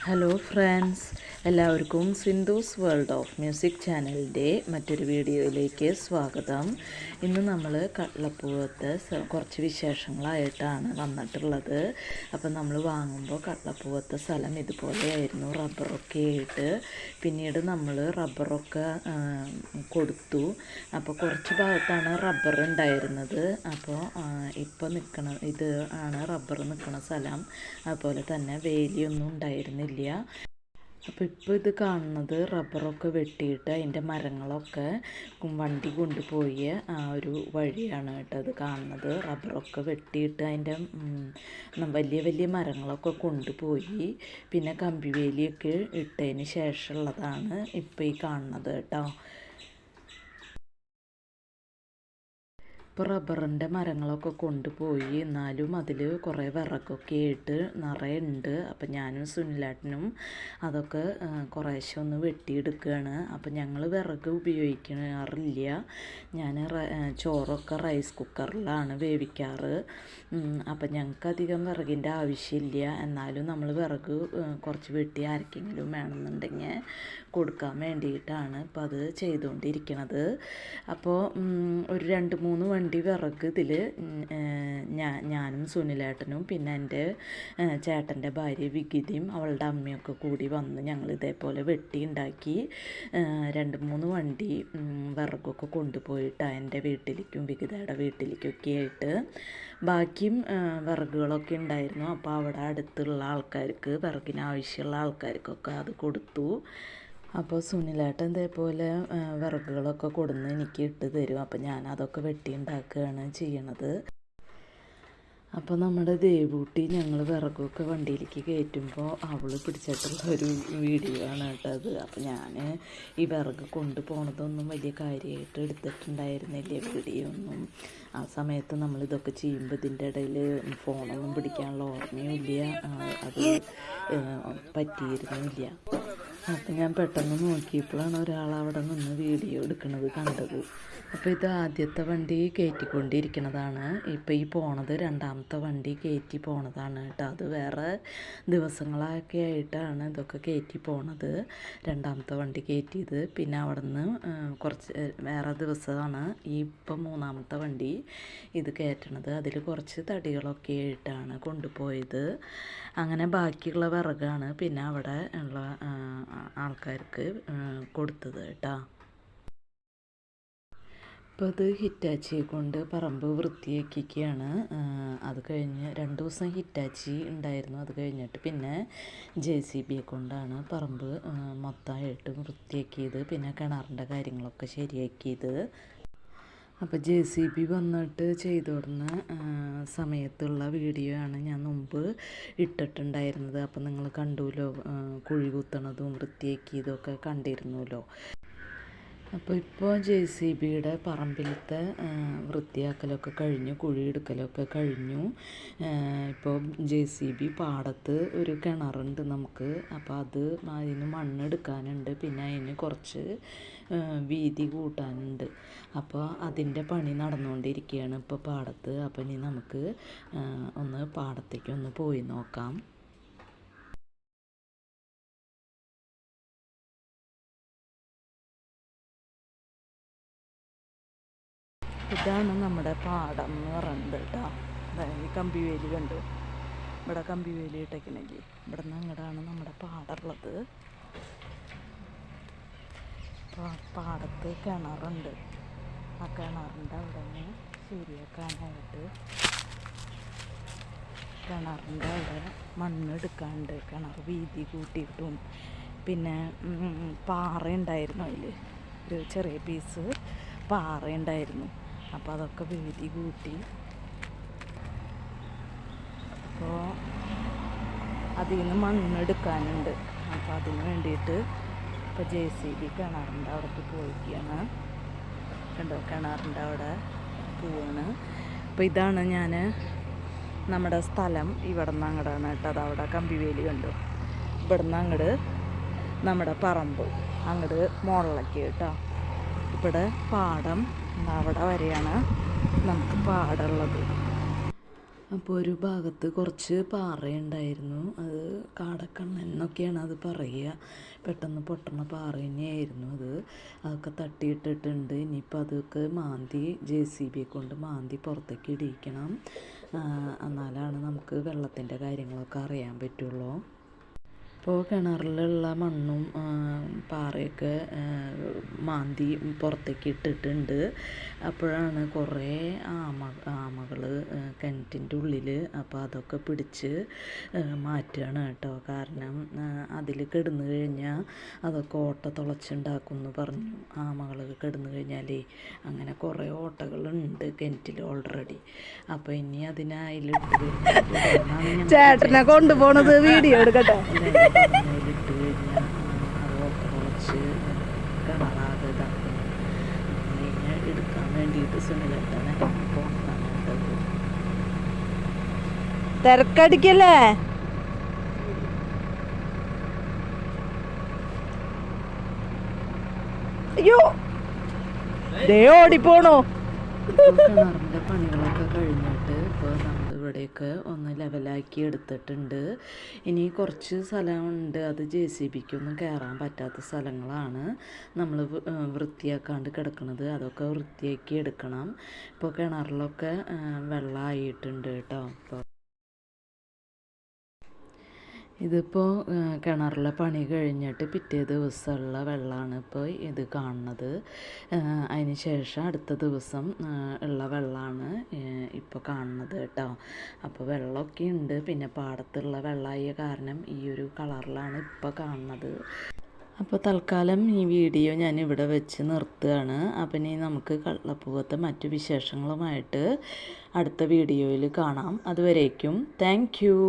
Hello friends, എല്ലാവർക്കും Sindhu's world of music ചാനലിൻ്റെ മറ്റൊരു വീഡിയോയിലേക്ക് സ്വാഗതം. ഇന്ന് നമ്മൾ കട്ട്ളപ്പൂവത്തെ കുറച്ച് വിശേഷങ്ങളായിട്ടാണ് വന്നിട്ടുള്ളത്. അപ്പം നമ്മൾ വാങ്ങുമ്പോൾ കട്ട്ളപ്പൂവത്തെ സ്ഥലം ഇതുപോലെയായിരുന്നു, റബ്ബറൊക്കെ ആയിട്ട്. പിന്നീട് നമ്മൾ റബ്ബറൊക്കെ കൊടുത്തു. അപ്പോൾ കുറച്ച് ഭാഗത്താണ് റബ്ബർ ഉണ്ടായിരുന്നത്. അപ്പോൾ ഇപ്പോൾ ഇത് ആണ് റബ്ബർ നിൽക്കുന്ന സ്ഥലം. അതുപോലെ തന്നെ വേലിയൊന്നും ഉണ്ടായിരുന്നില്ല. അപ്പോൾ ഇപ്പോൾ ഇത് കാണുന്നത് റബ്ബറൊക്കെ വെട്ടിയിട്ട് അതിൻ്റെ മരങ്ങളൊക്കെ വണ്ടി കൊണ്ടുപോയി ആ ഒരു വഴിയാണ് കേട്ടോ അത് കാണുന്നത്. റബ്ബറൊക്കെ വെട്ടിയിട്ട് അതിൻ്റെ വലിയ വലിയ മരങ്ങളൊക്കെ കൊണ്ടുപോയി പിന്നെ കമ്പിവേലിയൊക്കെ ഇട്ടതിന് ശേഷമുള്ളതാണ് ഇപ്പോൾ ഈ കാണുന്നത് കേട്ടോ. ഇപ്പോൾ റബ്ബറിൻ്റെ മരങ്ങളൊക്കെ കൊണ്ടുപോയി, എന്നാലും അതിൽ കുറേ വിറകൊക്കെ ആയിട്ട് നിറയെ ഉണ്ട്. അപ്പം ഞാനും സുനിലേട്ടനും അതൊക്കെ കുറേശ്ശെ ഒന്ന് വെട്ടിയെടുക്കുകയാണ്. അപ്പം ഞങ്ങൾ വിറക് ഉപയോഗിക്കാറില്ല. ഞാൻ ചോറൊക്കെ റൈസ് കുക്കറിലാണ് വേവിക്കാറ്. അപ്പം ഞങ്ങൾക്ക് അധികം വിറകിൻ്റെ ആവശ്യമില്ല. എന്നാലും നമ്മൾ വിറക് കുറച്ച് വെട്ടി ആർക്കെങ്കിലും വേണമെന്നുണ്ടെങ്കിൽ കൊടുക്കാൻ വേണ്ടിയിട്ടാണ് ഇപ്പോൾ അത് ചെയ്തുകൊണ്ടിരിക്കുന്നത്. അപ്പോൾ ഒരു 2-3 വണ്ടി വിറക് ഇതിൽ ഞാനും സുനിലേട്ടനും പിന്നെ എൻ്റെ ചേട്ടൻ്റെ ഭാര്യ വിഗിതയും അവളുടെ അമ്മയൊക്കെ കൂടി വന്ന് ഞങ്ങൾ ഇതേപോലെ വെട്ടി ഉണ്ടാക്കി 2-3 വണ്ടി വിറകൊക്കെ കൊണ്ടുപോയിട്ടാണ് എൻ്റെ വീട്ടിലേക്കും വിഗിതയുടെ വീട്ടിലേക്കൊക്കെ ആയിട്ട്. ബാക്കിയും വിറകുകളൊക്കെ ഉണ്ടായിരുന്നു. അപ്പോൾ അവിടെ അടുത്തുള്ള ആൾക്കാർക്ക്, വിറകിന് ആവശ്യമുള്ള ആൾക്കാർക്കൊക്കെ അത് കൊടുത്തു. അപ്പോൾ സുനിലേട്ടൻ ഇതേപോലെ വിറകുകളൊക്കെ കൊടുന്ന് എനിക്ക് ഇട്ട് തരും. അപ്പോൾ ഞാനതൊക്കെ വെട്ടി ഉണ്ടാക്കുകയാണ് ചെയ്യണത്. അപ്പോൾ നമ്മുടെ ദേവൂട്ടി ഞങ്ങൾ വിറകൊക്കെ വണ്ടിയിലേക്ക് കയറ്റുമ്പോൾ അവൾ പിടിച്ചിട്ടുള്ള ഒരു വീഡിയോ ആണ് കേട്ടോ അത്. അപ്പോൾ ഞാൻ ഈ വിറക് കൊണ്ടുപോകണതൊന്നും വലിയ കാര്യമായിട്ട് എടുത്തിട്ടുണ്ടായിരുന്നില്ല വീഡിയോ ഒന്നും. ആ സമയത്ത് നമ്മളിതൊക്കെ ചെയ്യുമ്പോൾ ഇതിൻ്റെ ഇടയിൽ ഫോണൊന്നും പിടിക്കാനുള്ള ഓർമ്മയുമില്ല, അത് പറ്റിയിരുന്നില്ല. അപ്പം ഞാൻ പെട്ടെന്ന് നോക്കിയപ്പോഴാണ് ഒരാളവിടെ നിന്ന് വീഡിയോ എടുക്കുന്നത് കണ്ടത്. അപ്പോൾ ഇത് ആദ്യത്തെ വണ്ടി കയറ്റിക്കൊണ്ടിരിക്കുന്നതാണ്. ഇപ്പോൾ ഈ പോണത് രണ്ടാമത്തെ വണ്ടി കയറ്റി പോണതാണ് കേട്ടോ. അത് വേറെ ദിവസങ്ങളൊക്കെ ആയിട്ടാണ് ഇതൊക്കെ കയറ്റി പോണത്. രണ്ടാമത്തെ വണ്ടി കയറ്റിയത് പിന്നെ അവിടെ നിന്ന് കുറച്ച് വേറെ ദിവസമാണ് ഈ ഇപ്പം മൂന്നാമത്തെ വണ്ടി ഇത് കയറ്റണത്. അതിൽ കുറച്ച് തടികളൊക്കെ ആയിട്ടാണ് കൊണ്ടുപോയത്. അങ്ങനെ ബാക്കിയുള്ള വിറകാണ് പിന്നെ അവിടെ ഉള്ള ആൾക്കാർക്ക് കൊടുത്തത് കേട്ടോ. ഇപ്പോൾ ഇത് ഹിറ്റാച്ചിയെ കൊണ്ട് പറമ്പ് വൃത്തിയാക്കിയൊക്കെയാണ്. അത് കഴിഞ്ഞ് 2 ദിവസം ഹിറ്റാച്ചി ഉണ്ടായിരുന്നു. അത് കഴിഞ്ഞിട്ട് പിന്നെ JCB കൊണ്ടാണ് പറമ്പ് മൊത്തമായിട്ടും വൃത്തിയാക്കിയത്. പിന്നെ കിണറിൻ്റെ കാര്യങ്ങളൊക്കെ ശരിയാക്കിയത്. അപ്പോൾ JCB വന്നിട്ട് ചെയ്തു കൊടുന്ന സമയത്തുള്ള വീഡിയോ ആണ് ഞാൻ മുമ്പ് ഇട്ടിട്ടുണ്ടായിരുന്നത്. അപ്പോൾ നിങ്ങൾ കണ്ടുല്ലോ, കുഴി കുത്തണതും വൃത്തിയാക്കിയതൊക്കെ കണ്ടിരുന്നല്ലോ. അപ്പോൾ ഇപ്പോൾ JCBയുടെ പറമ്പിലത്തെ വൃത്തിയാക്കലൊക്കെ കഴിഞ്ഞു, കുഴിയെടുക്കലൊക്കെ കഴിഞ്ഞു. ഇപ്പോൾ JCB പാടത്ത് ഒരു കിണറുണ്ട് നമുക്ക്. അപ്പോൾ അതിന് മണ്ണെടുക്കാനുണ്ട്, പിന്നെ അതിന് കുറച്ച് വീതി കൂട്ടാനുണ്ട്. അപ്പോൾ അതിൻ്റെ പണി നടന്നുകൊണ്ടിരിക്കുകയാണ് ഇപ്പോൾ പാടത്ത്. അപ്പോൾ ഇനി നമുക്ക് ഒന്ന് പാടത്തേക്ക് ഒന്ന് പോയി നോക്കാം. ഇതാണ് നമ്മുടെ പാടം എന്ന് പറയുന്നത് കേട്ടോ. അതായത് കമ്പിവേലി കണ്ടു, ഇവിടെ കമ്പിവേലി ഇട്ടേക്കണെങ്കിൽ ഇവിടെ നിന്ന് അങ്ങോട്ടാണ് നമ്മുടെ പാടമുള്ളത്. പാടത്ത് കിണറുണ്ട്. ആ കിണറിൻ്റെ അവിടെ നിന്ന് ശരിയാക്കാനായിട്ട് കിണറിൻ്റെ അവിടെ മണ്ണെടുക്കാണ്ട് കിണർ വീതി കൂട്ടിയിട്ടും പിന്നെ പാറ ഉണ്ടായിരുന്നു, അതിൽ ഒരു ചെറിയ പീസ് പാറ ഉണ്ടായിരുന്നു. അപ്പോൾ അതൊക്കെ വീതി കൂട്ടി. അപ്പോൾ അതിൽ നിന്ന് മണ്ണെടുക്കാനുണ്ട്. അപ്പോൾ അതിന് വേണ്ടിയിട്ട് ഇപ്പോൾ JCB കിണറിൻ്റെ അവിടേക്ക് പോയിരിക്കുകയാണ്. കണ്ടോ, കിണറിൻ്റെ അവിടെ പോവാണ്. അപ്പോൾ ഇതാണ് നമ്മുടെ സ്ഥലം. ഇവിടെ നിന്ന് അങ്ങോട്ടാണ് കേട്ടോ. അതവിടെ കമ്പിവേലി കണ്ടു. ഇവിടെ നിന്ന് അങ്ങോട്ട് നമ്മുടെ പറമ്പ് അങ്ങോട്ട് മുകളിലേക്ക് കേട്ടോ. ഇവിടെ പാടം അവിടെ വരെയാണ് നമുക്ക് പാടമുള്ളത്. അപ്പോൾ ഒരു ഭാഗത്ത് കുറച്ച് പാറയുണ്ടായിരുന്നു, അത് കാടക്കണ്ണൻ എന്നൊക്കെയാണ് അത് പറയുക. പെട്ടെന്ന് പൊട്ടണ പാറ തന്നെയായിരുന്നു അത്. അതൊക്കെ തട്ടിയിട്ടിട്ടുണ്ട്. ഇനിയിപ്പോൾ അതൊക്കെ മാന്തി JCB കൊണ്ട് മാന്തി പുറത്തേക്ക് ഇടിയിക്കണം. എന്നാലാണ് നമുക്ക് വെള്ളത്തിൻ്റെ കാര്യങ്ങളൊക്കെ അറിയാൻ പറ്റുള്ളൂ. ഇപ്പോൾ കിണറിലുള്ള മണ്ണും പാറയൊക്കെ മാന്തി പുറത്തേക്ക് ഇട്ടിട്ടുണ്ട്. അപ്പോഴാണ് കുറേ ആമകൾ കിണറ്റിൻ്റെ ഉള്ളിൽ. അപ്പോൾ അതൊക്കെ പിടിച്ച് മാറ്റുകയാണ് കേട്ടോ. കാരണം അതിൽ കിടന്നു കഴിഞ്ഞാൽ അതൊക്കെ ഓട്ട തുളച്ചുണ്ടാക്കും എന്ന് പറഞ്ഞു. ആമകൾ കിടന്നു കഴിഞ്ഞാലേ അങ്ങനെ കുറേ ഓട്ടകളുണ്ട് കിണറ്റിൽ ഓൾറെഡി. അപ്പോൾ ഇനി അതിനായിലിട്ട് ചേട്ടനെ കൊണ്ടുപോണത് വീഡിയോ എടുക്കട്ടെ. അതിലിട്ട് കഴിഞ്ഞാൽ അത് ഓട്ട തുളച്ച് കിണറാകെ ഇതാക്കും. കഴിഞ്ഞാൽ എടുക്കാൻ വേണ്ടിയിട്ട് സുനിലേട്ടനെ പോകണം. തിരക്കടിക്കല്ലേ? അയ്യോ ദേ ഓടിപ്പോണോ. കിണറിൻ്റെ പണികളൊക്കെ കഴിഞ്ഞിട്ട് ഇപ്പോൾ നമ്മൾ ഇവിടെയൊക്കെ ഒന്ന് ലെവലാക്കി എടുത്തിട്ടുണ്ട്. ഇനി കുറച്ച് സ്ഥലമുണ്ട്, അത് JCBക്കൊന്നും കയറാൻ പറ്റാത്ത സ്ഥലങ്ങളാണ് നമ്മൾ വൃത്തിയാക്കാണ്ട് കിടക്കുന്നത്. അതൊക്കെ വൃത്തിയാക്കി എടുക്കണം. ഇപ്പോൾ കിണറിലൊക്കെ വെള്ളമായിട്ടുണ്ട് കേട്ടോ. ഇതിപ്പോൾ കിണറിലെ പണി കഴിഞ്ഞിട്ട് പിറ്റേ ദിവസമുള്ള വെള്ളമാണ് ഇപ്പോൾ ഇത് കാണുന്നത്. അതിന് ശേഷം അടുത്ത ദിവസം ഉള്ള വെള്ളമാണ് ഇപ്പോൾ കാണുന്നത് കേട്ടോ. അപ്പോൾ വെള്ളമൊക്കെ ഉണ്ട്. പിന്നെ പാടത്തുള്ള വെള്ളമായ കാരണം ഈ ഒരു കളറിലാണ് ഇപ്പോൾ കാണുന്നത്. അപ്പോൾ തൽക്കാലം ഈ വീഡിയോ ഞാൻ ഇവിടെ വെച്ച് നിർത്തുകയാണ്. അപ്പം ഇനി നമുക്ക് കള്ളപ്പൂവത്തെ മറ്റു വിശേഷങ്ങളുമായിട്ട് അടുത്ത വീഡിയോയിൽ കാണാം. അതുവരേക്കും താങ്ക് യു.